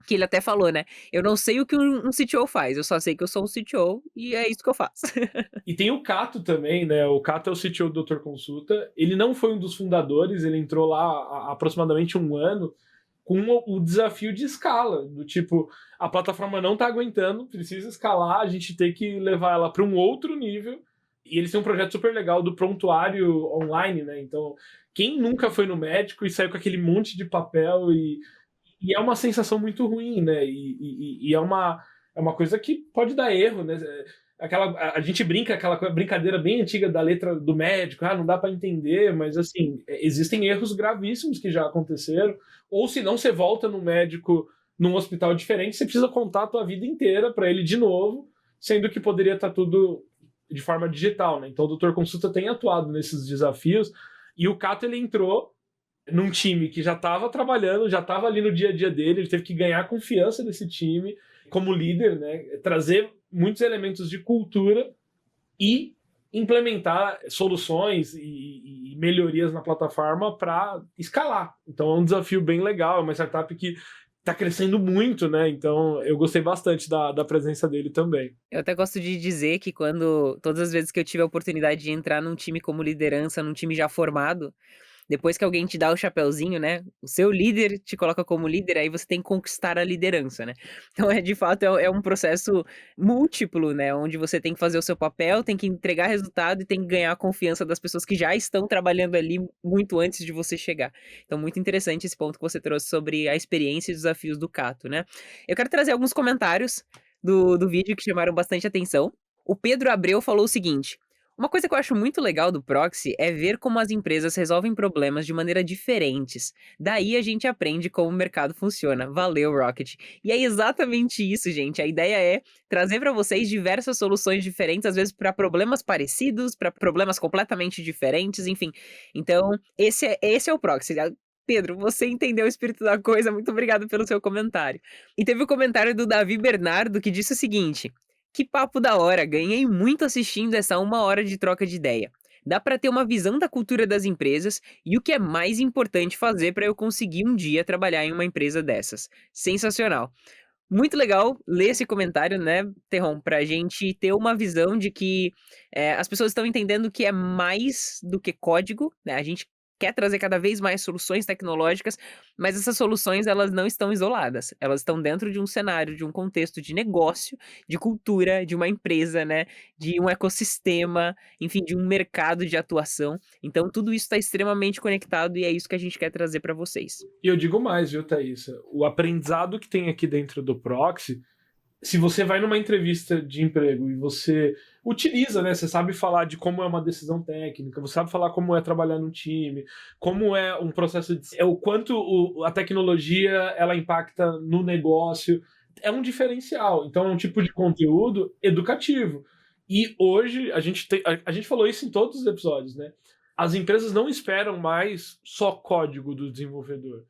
que ele até falou, né: "Eu não sei o que um CTO faz, eu só sei que eu sou um CTO e é isso que eu faço". E tem o Cato também, né? O Cato é o CTO do Doutor Consulta. Ele não foi um dos fundadores, ele entrou lá há aproximadamente um ano com o desafio de escala, do tipo, a plataforma não está aguentando, precisa escalar, a gente tem que levar ela para um outro nível. E eles têm um projeto super legal do prontuário online, né? Então, quem nunca foi no médico e saiu com aquele monte de papel e é uma sensação muito ruim, né? E é uma coisa que pode dar erro, né? A gente brinca aquela brincadeira bem antiga da letra do médico, não dá para entender, mas assim, existem erros gravíssimos que já aconteceram, ou se não, você volta no médico num hospital diferente, você precisa contar a tua vida inteira para ele de novo, sendo que poderia estar tudo de forma digital, né? Então o Doutor Consulta tem atuado nesses desafios, e o Cato ele entrou num time que já estava trabalhando, já estava ali no dia a dia dele, ele teve que ganhar a confiança desse time como líder, né? Trazer muitos elementos de cultura e implementar soluções e melhorias na plataforma para escalar. Então é um desafio bem legal, é uma startup que está crescendo muito, né? Então eu gostei bastante da presença dele também. Eu até gosto de dizer que quando todas as vezes que eu tive a oportunidade de entrar num time como liderança, num time já formado, depois que alguém te dá o chapeuzinho, né, o seu líder te coloca como líder, aí você tem que conquistar a liderança, né. Então de fato é um processo múltiplo, né, onde você tem que fazer o seu papel, tem que entregar resultado e tem que ganhar a confiança das pessoas que já estão trabalhando ali muito antes de você chegar. Então muito interessante esse ponto que você trouxe sobre a experiência e os desafios do Cato, né. Eu quero trazer alguns comentários do vídeo que chamaram bastante atenção. O Pedro Abreu falou o seguinte: "Uma coisa que eu acho muito legal do Proxy é ver como as empresas resolvem problemas de maneira diferentes. Daí a gente aprende como o mercado funciona. Valeu, Rocket." E é exatamente isso, gente. A ideia é trazer para vocês diversas soluções diferentes, às vezes para problemas parecidos, para problemas completamente diferentes, enfim. Então, esse é o Proxy. Pedro, você entendeu o espírito da coisa, muito obrigado pelo seu comentário. E teve o comentário do Davi Bernardo que disse o seguinte: "Que papo da hora, ganhei muito assistindo essa 1 hora de troca de ideia. Dá pra ter uma visão da cultura das empresas e o que é mais importante fazer pra eu conseguir um dia trabalhar em uma empresa dessas. Sensacional." Muito legal ler esse comentário, né, Terron, pra gente ter uma visão de que, as pessoas estão entendendo que é mais do que código, né, a gente quer trazer cada vez mais soluções tecnológicas, mas essas soluções elas não estão isoladas, elas estão dentro de um cenário, de um contexto de negócio, de cultura, de uma empresa, né, de um ecossistema, enfim, de um mercado de atuação. Então tudo isso está extremamente conectado e é isso que a gente quer trazer para vocês. E eu digo mais, viu, Thaís? O aprendizado que tem aqui dentro do Proxy, se você vai numa entrevista de emprego e você utiliza, né? Você sabe falar de como é uma decisão técnica, você sabe falar como é trabalhar no time, como é um processo de, é o quanto a tecnologia ela impacta no negócio, é um diferencial. Então é um tipo de conteúdo educativo. E hoje a gente falou isso em todos os episódios, né? As empresas não esperam mais só código do desenvolvedor.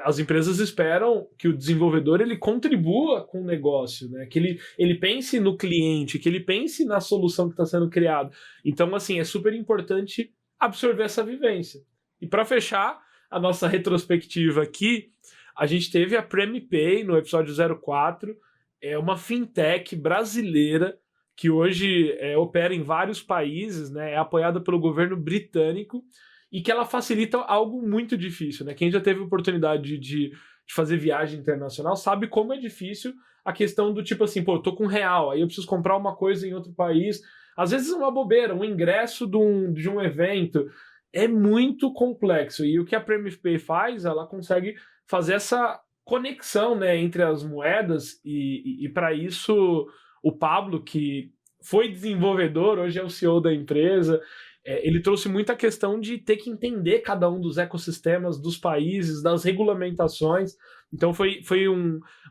As empresas esperam que o desenvolvedor ele contribua com o negócio, né? Que ele pense no cliente, que ele pense na solução que está sendo criada. Então, assim, é super importante absorver essa vivência. E para fechar a nossa retrospectiva aqui, a gente teve a PremiPay no episódio 04, é uma fintech brasileira que hoje opera em vários países, né, é apoiada pelo governo britânico e que ela facilita algo muito difícil, né? Quem já teve oportunidade de fazer viagem internacional sabe como é difícil a questão do tipo assim, pô, eu tô com R$1, aí eu preciso comprar uma coisa em outro país. Às vezes é uma bobeira, um ingresso de um evento. É muito complexo. E o que a PremiPay faz, ela consegue fazer essa conexão, né, entre as moedas e para isso o Pablo, que foi desenvolvedor, hoje é o CEO da empresa, ele trouxe muita questão de ter que entender cada um dos ecossistemas dos países, das regulamentações. Então foi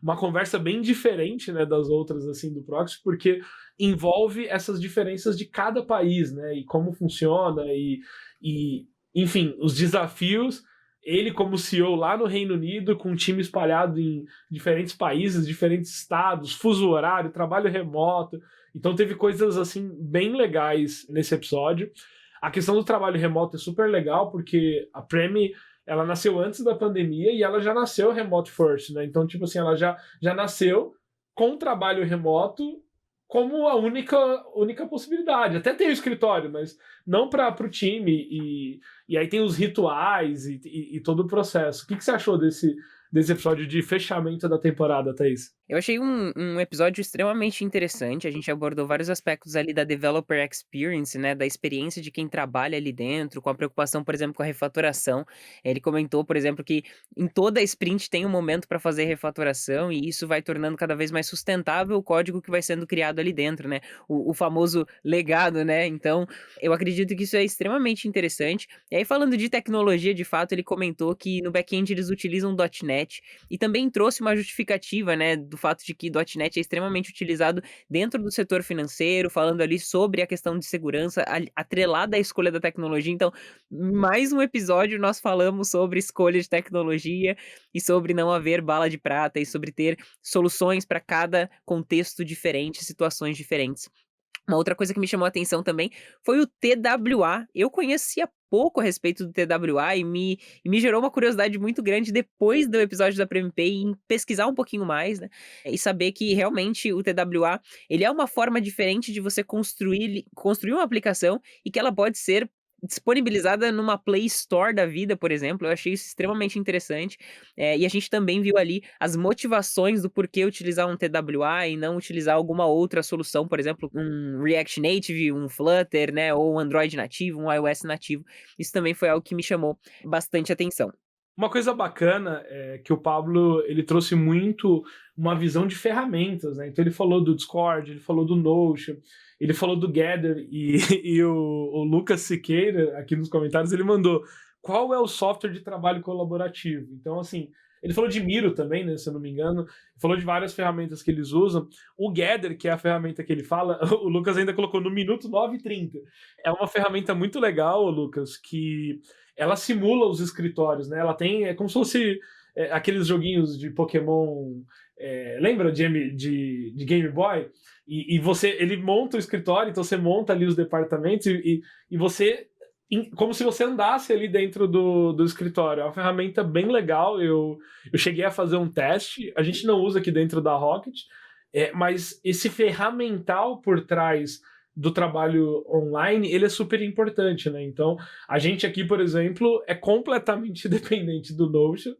uma conversa bem diferente, né, das outras assim do Proxy, porque envolve essas diferenças de cada país, né, e como funciona e enfim, os desafios. Ele como CEO lá no Reino Unido, com um time espalhado em diferentes países, diferentes estados, fuso horário, trabalho remoto. Então teve coisas assim bem legais nesse episódio. A questão do trabalho remoto é super legal, porque a Premi, ela nasceu antes da pandemia e ela já nasceu remote first, né? Então, tipo assim, ela já nasceu com trabalho remoto como a única possibilidade. Até tem o escritório, mas não para o time. E aí tem os rituais e todo o processo. O que você achou desse episódio de fechamento da temporada, Thaís? Eu achei um episódio extremamente interessante. A gente abordou vários aspectos ali da developer experience, né, da experiência de quem trabalha ali dentro, com a preocupação, por exemplo, com a refatoração. Ele comentou, por exemplo, que em toda sprint tem um momento para fazer refatoração e isso vai tornando cada vez mais sustentável o código que vai sendo criado ali dentro, né? O famoso legado, né? Então, eu acredito que isso é extremamente interessante. E aí, falando de tecnologia, de fato, ele comentou que no back-end eles utilizam .NET e também trouxe uma justificativa, né, do fato de que .NET é extremamente utilizado dentro do setor financeiro, falando ali sobre a questão de segurança atrelada à escolha da tecnologia. Então, mais um episódio nós falamos sobre escolha de tecnologia e sobre não haver bala de prata e sobre ter soluções para cada contexto diferente, situações diferentes. Uma outra coisa que me chamou a atenção também foi o TWA. Eu conhecia pouco a respeito do TWA e me gerou uma curiosidade muito grande depois do episódio da PremiPay em pesquisar um pouquinho mais, né, e saber que realmente o TWA, ele é uma forma diferente de você construir uma aplicação e que ela pode ser disponibilizada numa Play Store da vida, por exemplo. Eu achei isso extremamente interessante, e a gente também viu ali as motivações do porquê utilizar um TWA e não utilizar alguma outra solução, por exemplo, um React Native, um Flutter, né, ou um Android nativo, um iOS nativo. Isso também foi algo que me chamou bastante atenção. Uma coisa bacana é que o Pablo ele trouxe muito uma visão de ferramentas, né? Então ele falou do Discord, ele falou do Notion, ele falou do Gather e o Lucas Siqueira aqui nos comentários ele mandou qual é o software de trabalho colaborativo. Então assim ele falou de Miro também, né? Se eu não me engano, falou de várias ferramentas que eles usam. O Gather, que é a ferramenta que ele fala, o Lucas ainda colocou no minuto 9:30. É uma ferramenta muito legal, Lucas, que ela simula os escritórios, né? Ela tem, é como se fosse aqueles joguinhos de Pokémon, lembra de Game Boy? E ele monta o escritório, então você monta ali os departamentos e você, como se você andasse ali dentro do escritório. É uma ferramenta bem legal, eu cheguei a fazer um teste, a gente não usa aqui dentro da Rocket, mas esse ferramental por trás do trabalho online, ele é super importante, né? Então, a gente aqui, por exemplo, é completamente dependente do Notion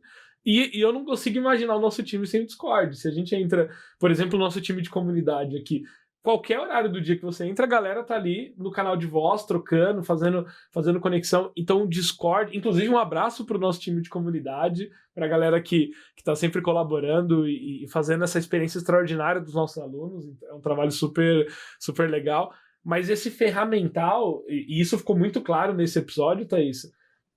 e eu não consigo imaginar o nosso time sem o Discord. Se a gente entra, por exemplo, o nosso time de comunidade aqui, qualquer horário do dia que você entra, a galera tá ali no canal de voz, trocando, fazendo conexão. Então, o Discord, inclusive um abraço pro nosso time de comunidade, pra galera que tá sempre colaborando e fazendo essa experiência extraordinária dos nossos alunos. É um trabalho super, super legal. Mas esse ferramental, e isso ficou muito claro nesse episódio, Thaís,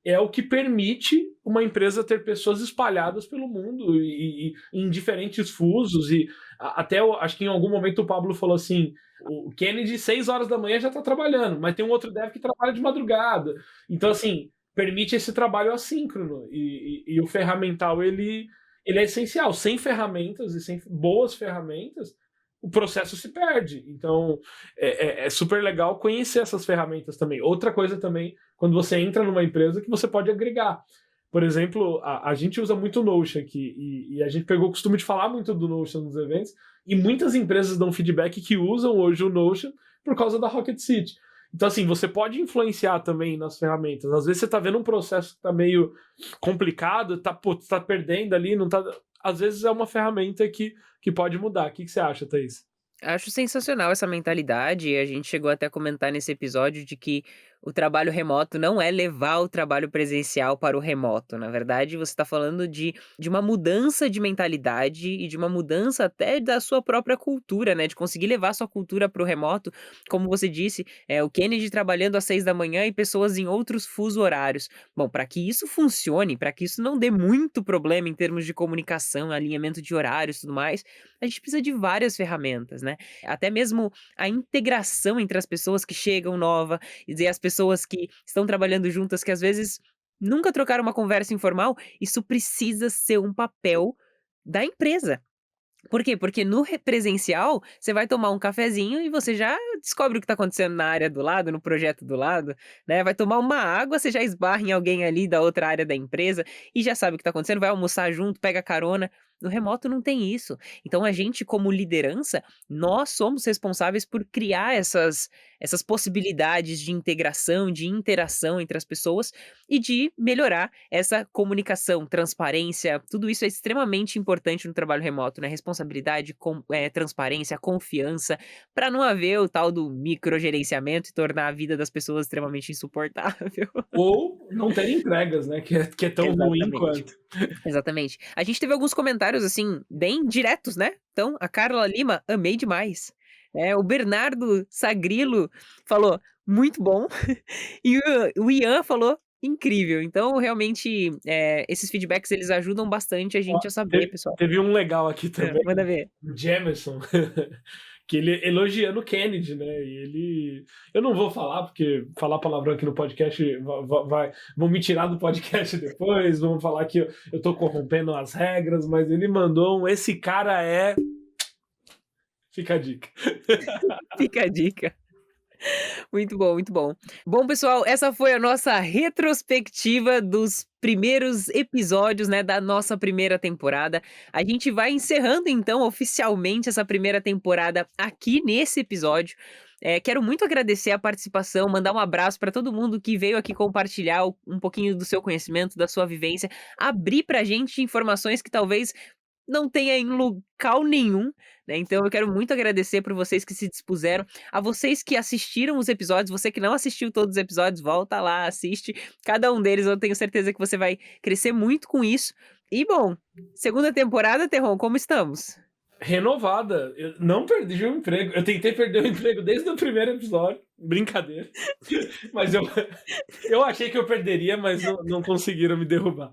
é o que permite uma empresa ter pessoas espalhadas pelo mundo e em diferentes fusos. E até acho que em algum momento o Pablo falou assim: o Kennedy, 6 horas da manhã já está trabalhando, mas tem um outro dev que trabalha de madrugada. Então, assim, permite esse trabalho assíncrono. E o ferramental ele é essencial. Sem ferramentas e sem boas ferramentas, o processo se perde. Então, é super legal conhecer essas ferramentas também. Outra coisa também, quando você entra numa empresa, que você pode agregar. Por exemplo, a gente usa muito o Notion aqui, e a gente pegou o costume de falar muito do Notion nos eventos, E muitas empresas dão feedback que usam hoje o Notion por causa da Rocket City. Então, assim, você pode influenciar também nas ferramentas. Às vezes você tá vendo um processo que tá meio complicado, tá perdendo ali, não tá. Às vezes é uma ferramenta que pode mudar. O que você acha, Thaís? Acho sensacional essa mentalidade, e a gente chegou até a comentar nesse episódio de que o trabalho remoto não é levar o trabalho presencial para o remoto. Na verdade, você está falando de uma mudança de mentalidade e de uma mudança até da sua própria cultura, né? De conseguir levar sua cultura para o remoto. Como você disse, o Kennedy trabalhando às 6 da manhã e pessoas em outros fuso horários. Bom, para que isso funcione, para que isso não dê muito problema em termos de comunicação, alinhamento de horários e tudo mais, a gente precisa de várias ferramentas, né? Até mesmo a integração entre as pessoas que chegam nova e as pessoas que estão trabalhando juntas, que às vezes nunca trocaram uma conversa informal, isso precisa ser um papel da empresa. Por quê? Porque no presencial, você vai tomar um cafezinho e você já descobre o que está acontecendo na área do lado, no projeto do lado, né? Vai tomar uma água, você já esbarra em alguém ali da outra área da empresa e já sabe o que está acontecendo, vai almoçar junto, pega carona. No remoto não tem isso. Então a gente, como liderança, nós somos responsáveis por criar essas possibilidades de integração, de interação entre as pessoas e de melhorar essa comunicação, transparência. Tudo isso é extremamente importante no trabalho remoto, né? Responsabilidade, transparência, confiança, para não haver o tal do microgerenciamento e tornar a vida das pessoas extremamente insuportável. Ou não ter entregas, né? Que é tão ruim Exatamente. quanto. Exatamente. A gente teve alguns comentários, assim, bem diretos, né. Então, a Carla Lima: "Amei demais". O Bernardo Sagrilo falou: "Muito bom". E o Ian falou: "Incrível". Então, realmente, esses feedbacks eles ajudam bastante a Ó, gente a saber, pessoal. teve um legal aqui também, Manda ver. o Jamerson, que ele elogiando o Kennedy, né? E ele. Eu não vou falar, porque falar palavrão aqui no podcast vão me tirar do podcast depois, vão falar que eu tô corrompendo as regras, mas ele mandou um. Esse cara é. Fica a dica. Fica a dica. Muito bom, muito bom. Bom, pessoal, essa foi a nossa retrospectiva dos primeiros episódios, né, da nossa primeira temporada. A gente vai encerrando, então, oficialmente essa primeira temporada aqui nesse episódio. Quero muito agradecer a participação, mandar um abraço para todo mundo que veio aqui compartilhar um pouquinho do seu conhecimento, da sua vivência, abrir pra gente informações que talvez não tenha em local nenhum, né, então eu quero muito agradecer por vocês que se dispuseram, a vocês que assistiram os episódios, você que não assistiu todos os episódios, volta lá, assiste cada um deles, eu tenho certeza que você vai crescer muito com isso. E bom, segunda temporada, Terron, como estamos? Renovada. Eu não perdi o emprego. Eu tentei perder o emprego desde o primeiro episódio. Brincadeira. Mas eu achei que eu perderia, mas não conseguiram me derrubar.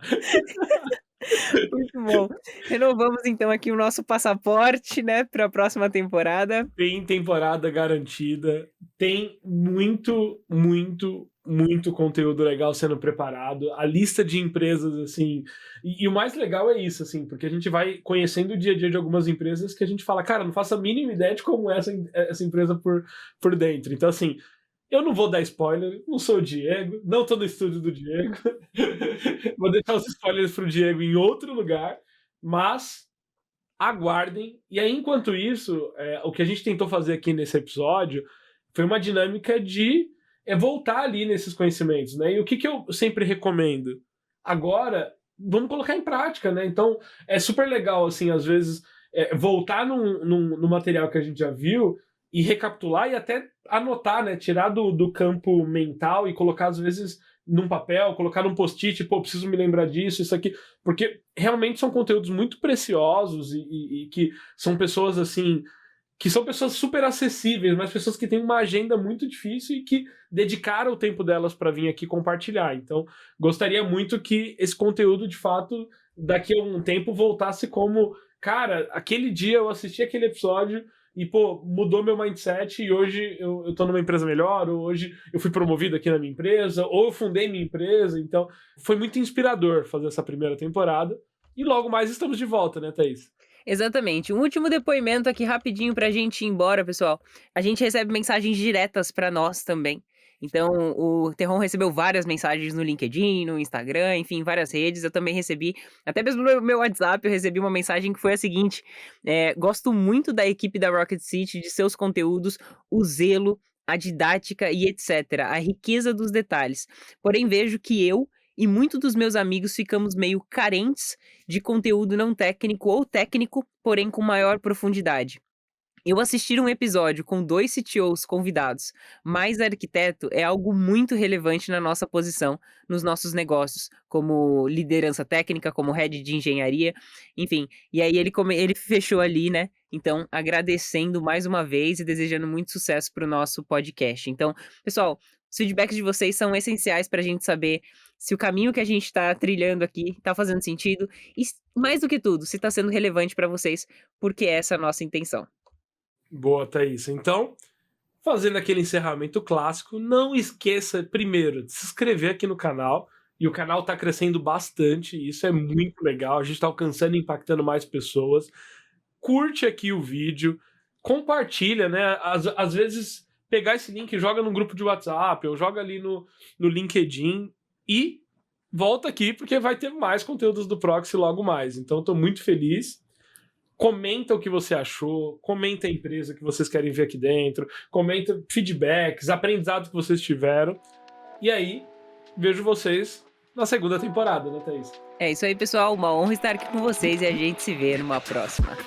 Muito bom. Renovamos então aqui o nosso passaporte, né, para a próxima temporada. Tem temporada garantida. Tem muito, muito, muito conteúdo legal sendo preparado. A lista de empresas, assim. E o mais legal é isso, assim, porque a gente vai conhecendo o dia a dia de algumas empresas que a gente fala, cara, não faço a mínima ideia de como é essa empresa por dentro. Então, assim. Eu não vou dar spoiler, não sou o Diego, não tô no estúdio do Diego. Vou deixar os spoilers pro Diego em outro lugar, mas aguardem. E aí, enquanto isso, o que a gente tentou fazer aqui nesse episódio foi uma dinâmica de voltar ali nesses conhecimentos, né? E o que eu sempre recomendo? Agora, vamos colocar em prática, né? Então, é super legal, assim, às vezes, voltar no material que a gente já viu e recapitular e até anotar, né? Tirar do campo mental e colocar, às vezes, num papel, colocar num post-it, pô, preciso me lembrar disso, isso aqui, porque realmente são conteúdos muito preciosos e que são pessoas, assim, que são pessoas super acessíveis, mas pessoas que têm uma agenda muito difícil e que dedicaram o tempo delas para vir aqui compartilhar. Então, gostaria muito que esse conteúdo, de fato, daqui a um tempo voltasse como, cara, aquele dia eu assisti aquele episódio e, pô, mudou meu mindset e hoje eu tô numa empresa melhor, ou hoje eu fui promovido aqui na minha empresa, ou eu fundei minha empresa. Então, foi muito inspirador fazer essa primeira temporada. E logo mais estamos de volta, né, Thaís? Exatamente. Um último depoimento aqui rapidinho pra gente ir embora, pessoal. A gente recebe mensagens diretas pra nós também. Então, o Terron recebeu várias mensagens no LinkedIn, no Instagram, enfim, várias redes. Eu também recebi, até mesmo no meu WhatsApp, eu recebi uma mensagem que foi a seguinte: gosto muito da equipe da Rocket City, de seus conteúdos, o zelo, a didática e etc. A riqueza dos detalhes. Porém, vejo que eu e muitos dos meus amigos ficamos meio carentes de conteúdo não técnico ou técnico, porém com maior profundidade. Eu assistir um episódio com 2 CTOs convidados, mais arquiteto, é algo muito relevante na nossa posição, nos nossos negócios, como liderança técnica, como head de engenharia, enfim. E aí ele fechou ali, né, então agradecendo mais uma vez e desejando muito sucesso para o nosso podcast. Então, pessoal, os feedbacks de vocês são essenciais para a gente saber se o caminho que a gente está trilhando aqui está fazendo sentido e, mais do que tudo, se está sendo relevante para vocês, porque essa é a nossa intenção. Boa, Thaís. Então, fazendo aquele encerramento clássico, não esqueça, primeiro, de se inscrever aqui no canal. E o canal está crescendo bastante, e isso é muito legal. A gente está alcançando e impactando mais pessoas. Curte aqui o vídeo, compartilha, né? Às vezes, pegar esse link, joga no grupo de WhatsApp, ou joga ali no LinkedIn e volta aqui, porque vai ter mais conteúdos do Proxy logo mais. Então, estou muito feliz. Comenta o que você achou, comenta a empresa que vocês querem ver aqui dentro, comenta feedbacks, aprendizados que vocês tiveram. E aí, vejo vocês na segunda temporada, né, Thaís? É isso aí, pessoal. Uma honra estar aqui com vocês e a gente se vê numa próxima.